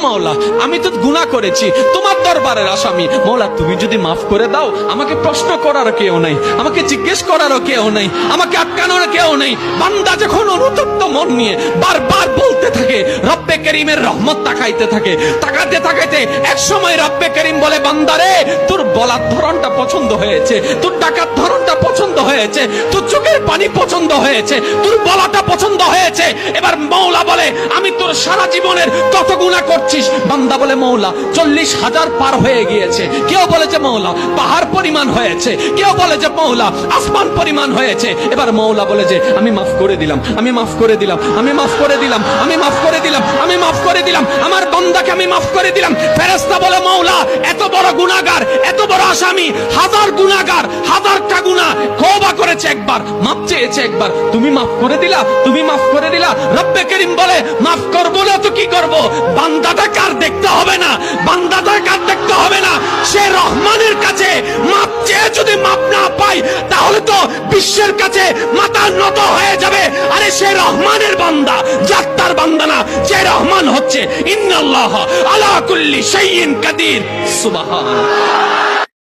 মাওলা আমি তো গুনাহ করেছি, তোমার দরবারের আসামি। মাওলা তুমি যদি মাফ করে দাও, আমাকে প্রশ্ন করার কেউ নাই, আমাকে জিজ্ঞেস করারও কেউ নাই, আমাকে আটকানোর কেউ নেই। বান্দা যখন অনুতপ্ত মন নিয়ে বারবার বলতে থাকে, রব্বে করিমের রহমত তাকাইতে থাকে, তাকাতে তাকাইতে এক সময় রব্বে করিম বলে, বান্দারে তোর বলার ধরনটা পছন্দ হয়েছে, তোর ডাকার ধরনটা পছন্দ হয়েছে, তোর চোখের পানি পছন্দ হয়েছে, তোর বলাটা পছন্দ হয়েছে। এবার মাওলা বলে, আমি তোর সারা জীবনের কত গুনাহ করছিস? বান্দা বলে, মাওলা 40,000 পার হয়ে গিয়েছে। কেউ বলে যে মাওলা পাহাড় পরিমাণ হয়েছে, কেউ বলে যে মাওলা আসমান পরিমাণ হয়েছে। এবার মাওলা বলে যে আমি মাফ করে দিলাম, আমি মাফ করে দিলাম, আমি মাফ করে দিলাম, আমি মাফ করে দিলাম, আমি মাফ করে দিলাম, আমার বান্দাকে আমি মাফ করে দিলাম। ফেরেশতা বলে, মাওলা এত বড় গুনাহগার, এত বড় আসামি, হাজার গুনাহগার, হাজারটা গুনাহ তওবা করেছে একবার, মাফ চেয়েছে একবার, তুমি মাফ করে দিলা, তুমি মাফ করে দিলা। রব্বে করিম বলে, মাফ করব না তো কি করব? বান্দাটা কার দেখতে হবে না, বান্দাটা কার দেখতে হবে না, সে রহমানের কাছে মাফ চেয়ে যদি মাফ না পাই, তাহলে তো বিশ্বের কাছে মাথা নত হয়ে যাবে। আরে সে রহমানের বান্দা, জাত্তার বান্দা না, যে রহমান হচ্ছে ইন্নাল্লাহ আলা কুল্লি শাইইন কাদির। সুবহানাল্লাহ।